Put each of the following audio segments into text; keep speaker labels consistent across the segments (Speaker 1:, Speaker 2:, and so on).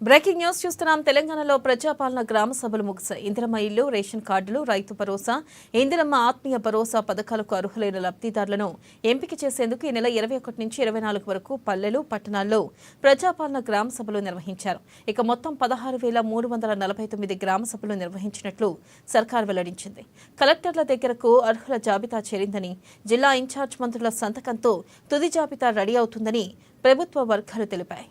Speaker 1: Breaking news చూస్తున్నాం. తెలంగాణలో ప్రజాపాలన గ్రామ సభలు ముగిశాయి. ఇందిరమ్మ ఇల్లు, రేషన్ కార్డులు, రైతు భరోసా, ఇందిరమ్మ ఆత్మీయ భరోసా పథకాలకు అర్హులైన లబ్ధిదారులను ఎంపిక చేసేందుకు ఈ నెల 21 నుంచి 24 వరకు పల్లెలు, పట్టణాల్లో ప్రజాపాలన గ్రామ సభలు నిర్వహించారు. ఇక మొత్తం 16,349 గ్రామ సభలు నిర్వహించినట్లు సర్కార్ వెల్లడించింది. కలెక్టర్ల దగ్గరకు అర్హుల జాబితా చేరిందని, జిల్లా ఇన్ఛార్జ్ మంత్రుల సంతకంతో తుది జాబితా రెడీ అవుతుందని ప్రభుత్వ వర్గాలు తెలిపాయి.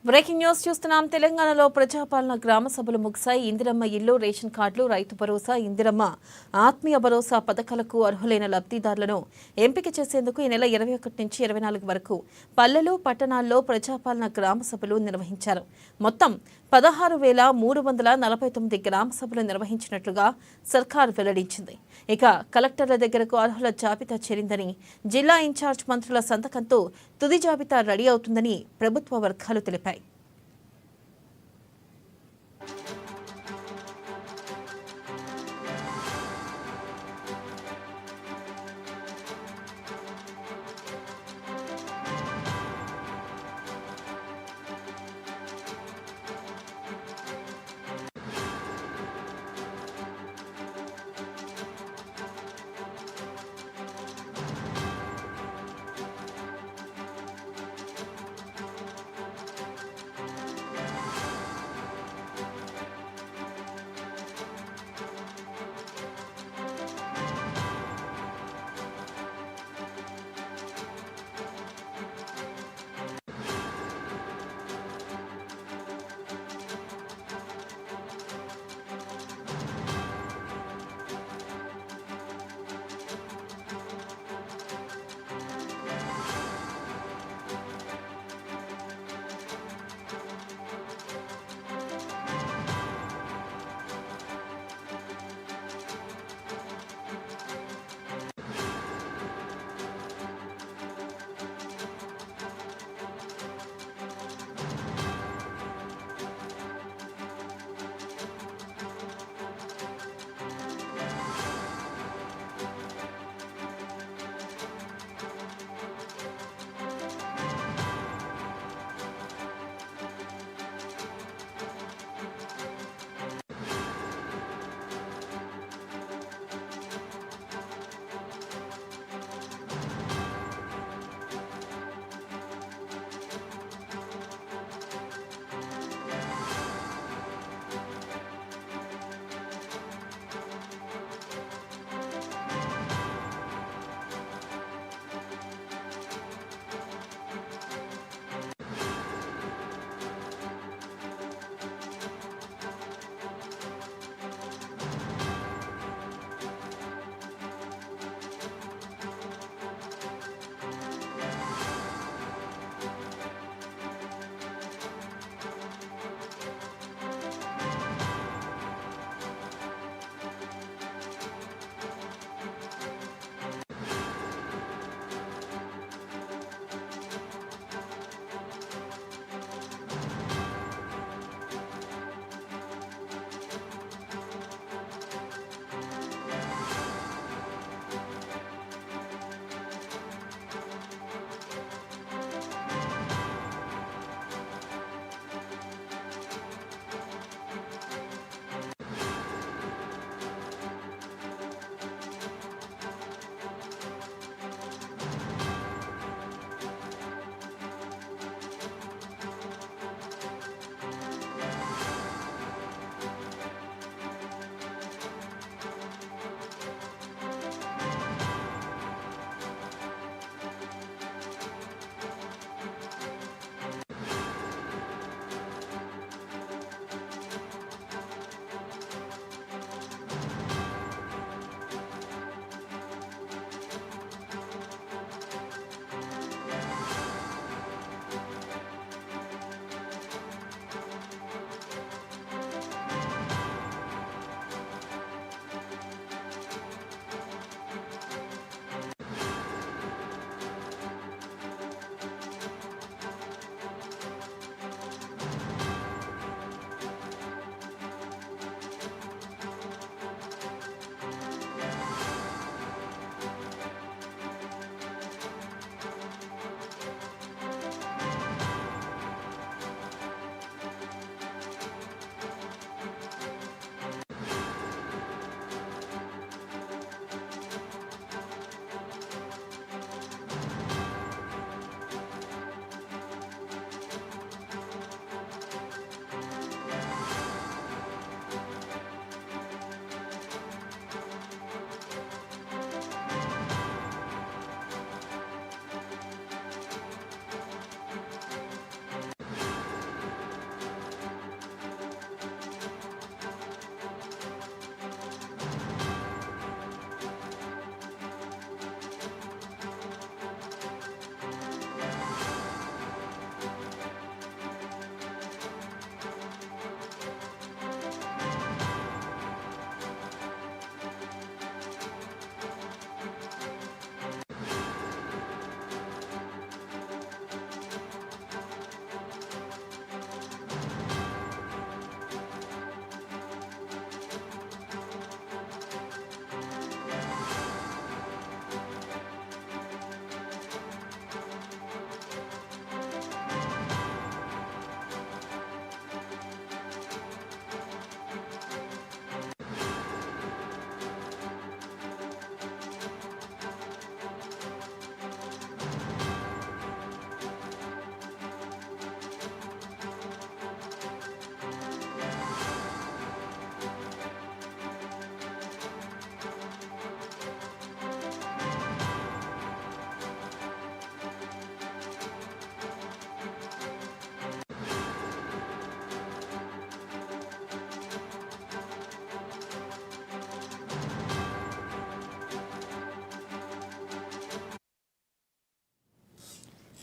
Speaker 1: బ్రేకింగ్ న్యూస్ చూస్తున్నాం. తెలంగాణలో ప్రజాపాలన గ్రామ సభలు ముగిశాయి. ఇందిరమ్మ ఇల్లు, రేషన్ కార్డులు, రైతు భరోసా, ఇందిరమ్మ ఆత్మీయ భరోసా పథకాలకు అర్హులైన లబ్ధిదారులను ఎంపిక చేసేందుకు ఈ నెల 21 నుంచి 24 వరకు పల్లెలు, పట్టణాల్లో ప్రజాపాలన గ్రామ సభలు నిర్వహించారు. మొత్తం 16,349 గ్రామ సభలు నిర్వహించినట్లుగా సర్కార్ వెల్లడించింది. ఇక కలెక్టర్ల దగ్గరకు అర్హుల జాబితా చేరిందని, జిల్లా ఇన్ఛార్జ్ మంత్రుల సంతకంతో తుది జాబితా రెడీ అవుతుందని ప్రభుత్వ వర్గాలు తెలిపాయి.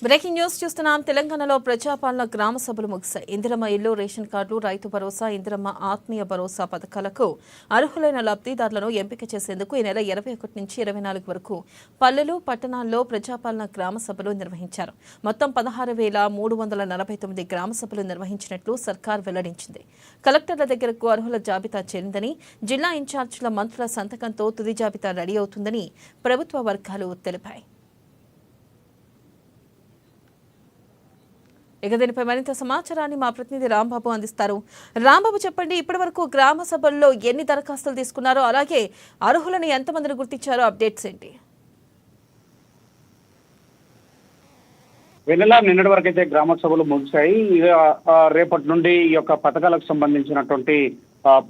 Speaker 1: బ్రేకింగ్ న్యూస్ చూస్తున్నాం. తెలంగాణలో ప్రజాపాలన గ్రామ సభలు ముగిశాయి. ఇందిరమ్మ ఇల్లు, రేషన్ కార్డులు, రైతు భరోసా, ఇందిరమ్మ ఆత్మీయ భరోసా పథకాలకు అర్హులైన లబ్ధిదారులను ఎంపిక చేసేందుకు ఈ నెల 21 నుంచి 24 వరకు పల్లెలు, పట్టణాల్లో ప్రజాపాలన గ్రామ సభలు నిర్వహించారు. మొత్తం 16,349 గ్రామ సభలు నిర్వహించినట్లు సర్కార్ వెల్లడించింది. కలెక్టర్ల దగ్గరకు అర్హుల జాబితా చేరిందని, జిల్లా ఇన్ఛార్జీల మంత్రుల సంతకంతో తుది జాబితా రెడీ అవుతుందని ప్రభుత్వ వర్గాలు తెలిపాయి. ఇక దీనిపై మరింత సమాచారాన్ని మా ప్రతినిధి రాంబాబు అందిస్తారు. రాంబాబు, చెప్పండి, ఇప్పటి వరకు గ్రామ సభల్లో ఎన్ని దరఖాస్తులు తీసుకున్నారో, అలాగే అర్హులను ఎంతమందిని గుర్తించారో అప్డేట్స్ ఏంటి?
Speaker 2: వెన్నెల నిన్నటి వరకు అయితే గ్రామ సభలు ముగిశాయి. రేపటి నుండి ఈ యొక్క పథకాలకు సంబంధించినటువంటి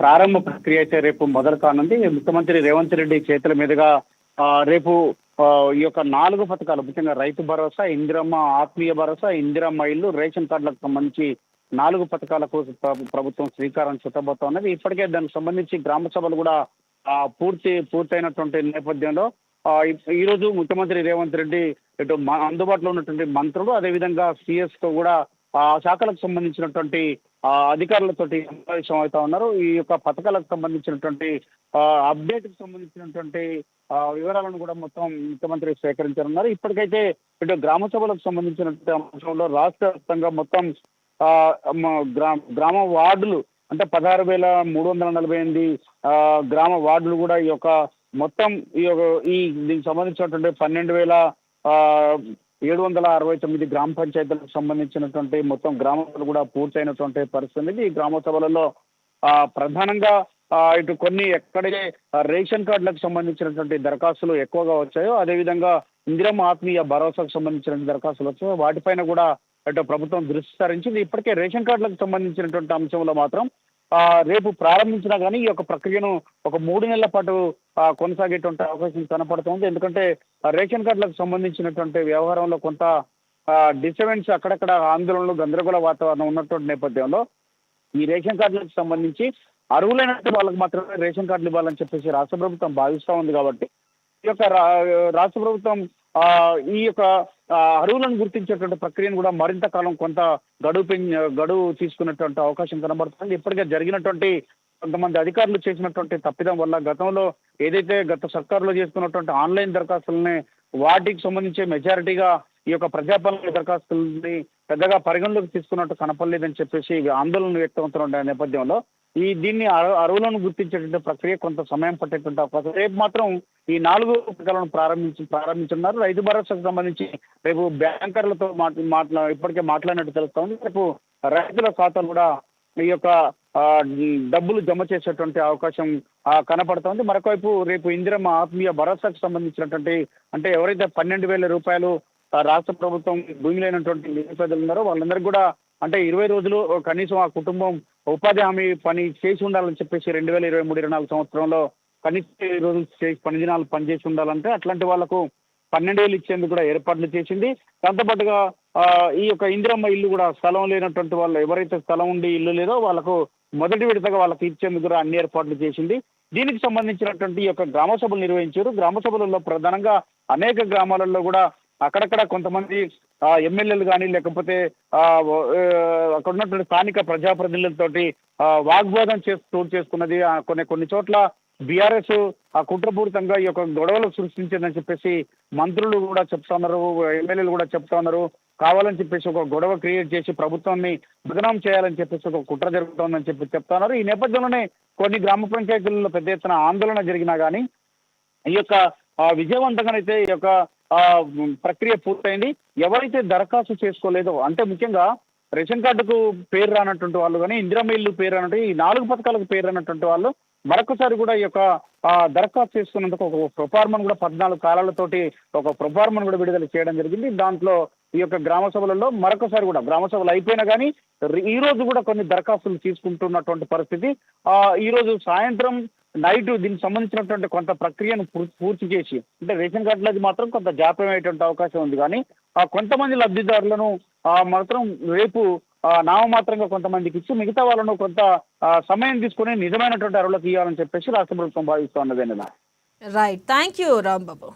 Speaker 2: ప్రారంభ ప్రక్రియ అయితే రేపు మొదలు కానుంది. ముఖ్యమంత్రి రేవంత్ రెడ్డి చేతుల మీదుగా రేపు ఈ యొక్క 4 పథకాలు, ముఖ్యంగా రైతు భరోసా, ఇందిరమ్మ ఆత్మీయ భరోసా, ఇందిరమ్మ ఇల్లు, రేషన్ కార్డులకు సంబంధించి 4 పథకాలకు ప్రభుత్వం శ్రీకారం చుట్టబోతా ఉన్నది. ఇప్పటికే దానికి సంబంధించి గ్రామ సభలు కూడా పూర్తయినటువంటి నేపథ్యంలో ఈ రోజు ముఖ్యమంత్రి రేవంత్ రెడ్డి ఇటు అందుబాటులో ఉన్నటువంటి మంత్రులు, అదేవిధంగా సిఎస్ తో కూడా ఆ శాఖలకు సంబంధించినటువంటి అధికారులతోటి సమావేశం అవుతా ఉన్నారు. ఈ యొక్క పథకాలకు సంబంధించినటువంటి అప్డేట్ కి సంబంధించినటువంటి వివరాలను కూడా మొత్తం ముఖ్యమంత్రి సేకరించనున్నారు. ఇప్పటికైతే ఇటు గ్రామ సభలకు సంబంధించినటువంటి అంశంలో రాష్ట్ర వ్యాప్తంగా మొత్తం గ్రామ వార్డులు అంటే 16,348 గ్రామ వార్డులు కూడా ఈ యొక్క మొత్తం దీనికి సంబంధించినటువంటి 12,769 గ్రామ పంచాయతీలకు సంబంధించినటువంటి మొత్తం గ్రామ సభలు కూడా పూర్తయినటువంటి పరిస్థితి. ఈ గ్రామ సభలలో ప్రధానంగా ఇటు కొన్ని ఎక్కడికే రేషన్ కార్డులకు సంబంధించినటువంటి దరఖాస్తులు ఎక్కువగా వచ్చాయో, అదేవిధంగా ఇందిరమ్మ ఆత్మీయ భరోసాకు సంబంధించినటువంటి దరఖాస్తులు వచ్చాయో వాటిపైన కూడా ఇటు ప్రభుత్వం దృష్టి సారించింది. ఇప్పటికే రేషన్ కార్డులకు సంబంధించినటువంటి అంశంలో మాత్రం రేపు ప్రారంభించినా కానీ ఈ యొక్క ప్రక్రియను ఒక 3 నెలల పాటు కొనసాగేటువంటి అవకాశం కనపడుతుంది. ఎందుకంటే రేషన్ కార్డులకు సంబంధించినటువంటి వ్యవహారంలో కొంత డిస్టర్బెన్స్, అక్కడక్కడ ఆందోళనలు, గందరగోళ వాతావరణం ఉన్నటువంటి నేపథ్యంలో ఈ రేషన్ కార్డులకు సంబంధించి అర్హులైనట్టు వాళ్ళకి మాత్రమే రేషన్ కార్డులు ఇవ్వాలని చెప్పేసి రాష్ట్ర ప్రభుత్వం భావిస్తూ ఉంది. కాబట్టి ఈ యొక్క రాష్ట్ర ప్రభుత్వం ఈ యొక్క అర్హులను గుర్తించేటువంటి ప్రక్రియను కూడా మరింత కాలం కొంత గడువు తీసుకున్నటువంటి అవకాశం కనబడుతుంది. ఇప్పటికే జరిగినటువంటి కొంతమంది అధికారులు చేసినటువంటి తప్పిదం వల్ల గతంలో ఏదైతే గత సర్కారులో చేసుకున్నటువంటి ఆన్లైన్ దరఖాస్తులని వాటికి సంబంధించి మెజారిటీగా ఈ యొక్క ప్రజాపాలన దరఖాస్తుల్ని పెద్దగా పరిగణలోకి తీసుకున్నట్టు కనపడలేదని చెప్పేసి ఆందోళన వ్యక్తమవుతున్న నేపథ్యంలో దీన్ని అర్హులను గుర్తించేటువంటి ప్రక్రియ కొంత సమయం పట్టేటువంటి అవకాశం. రేపు మాత్రం ఈ 4 పథకాలను ప్రారంభించున్నారు. రైతు భరోసాకు సంబంధించి రేపు బ్యాంకర్లతో ఇప్పటికే మాట్లాడినట్టు తెలుస్తోంది. రేపు రైతుల ఖాతాలు కూడా ఈ యొక్క డబ్బులు జమ చేసేటువంటి అవకాశం కనపడుతోంది. మరొకవైపు రేపు ఇందిరమ్మ ఆత్మీయ భరోసాకు సంబంధించినటువంటి అంటే ఎవరైతే 12,000 రూపాయలు రాష్ట్ర ప్రభుత్వం భూమి లేనటువంటి నిరుపేదలు ఉన్నారో వాళ్ళందరికీ కూడా అంటే 20 రోజులు కనీసం ఆ కుటుంబం ఉపాధి హామీ పని చేసి ఉండాలని చెప్పేసి 2023-24 సంవత్సరంలో కనీసం 20 రోజులు 10 దినాలు పనిచేసి ఉండాలంటే అట్లాంటి వాళ్లకు 12,000 ఇచ్చేందుకు కూడా ఏర్పాట్లు చేసింది. దాంతోపాటుగా ఈ యొక్క ఇందిరమ్మ ఇల్లు కూడా స్థలం లేనటువంటి వాళ్ళు ఎవరైతే స్థలం ఉండి ఇల్లు లేదో వాళ్ళకు మొదటి విడతగా వాళ్ళకి ఇచ్చేందుకు కూడా అన్ని ఏర్పాట్లు చేసింది. దీనికి సంబంధించినటువంటి ఈ యొక్క గ్రామ సభలు నిర్వహించారు. గ్రామ సభలలో ప్రధానంగా అనేక గ్రామాలలో కూడా అక్కడక్కడ కొంతమంది ఎమ్మెల్యేలు కానీ లేకపోతే అక్కడ ఉన్నటువంటి స్థానిక ప్రజాప్రతినిధులతోటి వాగ్వాదం చేసుకున్నది. కొన్ని చోట్ల బీఆర్ఎస్ కుట్రపూరితంగా ఈ యొక్క గొడవలు సృష్టించిందని చెప్పేసి మంత్రులు కూడా చెప్తా ఉన్నారు, ఎమ్మెల్యేలు కూడా చెప్తా ఉన్నారు. కావాలని చెప్పేసి ఒక గొడవ క్రియేట్ చేసి ప్రభుత్వాన్ని బదనాం చేయాలని చెప్పేసి ఒక కుట్ర జరుగుతోందని చెప్తా ఉన్నారు. ఈ నేపథ్యంలోనే కొన్ని గ్రామ పంచాయతీలలో పెద్ద ఎత్తున ఆందోళన జరిగినా కానీ ఈ యొక్క విజయవంతంగానైతే ఈ యొక్క ప్రక్రియ పూర్తయింది. ఎవరైతే దరఖాస్తు చేసుకోలేదో అంటే ముఖ్యంగా రేషన్ కార్డుకు పేరు రానటువంటి వాళ్ళు కానీ ఇందిరమ్మ ఇల్లు పేరు రానట్టు ఈ 4 పథకాలకు పేరు రానటువంటి వాళ్ళు మరొకసారి కూడా ఈ యొక్క దరఖాస్తు చేసుకున్నందుకు ఒక ప్రొఫార్మన్ కూడా 14 కాలాలతోటి ఒక ప్రొఫార్మన్ కూడా విడుదల చేయడం జరిగింది. దాంట్లో ఈ యొక్క గ్రామ సభలలో మరొకసారి కూడా గ్రామ సభలు అయిపోయినా కానీ ఈ రోజు కూడా కొన్ని దరఖాస్తులు తీసుకుంటున్నటువంటి పరిస్థితి. ఈ రోజు సాయంత్రం నైట్ దీనికి సంబంధించినటువంటి కొంత ప్రక్రియను పూర్తి చేసి అంటే రేషన్ కార్డులది మాత్రం కొంత జాప్యం అయ్యేటువంటి అవకాశం ఉంది. కానీ కొంతమంది లబ్ధిదారులను మాత్రం రేపు నామమాత్రంగా కొంతమందికి ఇచ్చి మిగతా వాళ్ళను కొంత సమయం తీసుకుని నిజమైనటువంటి అర్హులకు ఇవ్వాలని చెప్పేసి రాష్ట్ర ప్రభుత్వం భావిస్తూ ఉన్నది.
Speaker 1: Right, thank you Rambabu.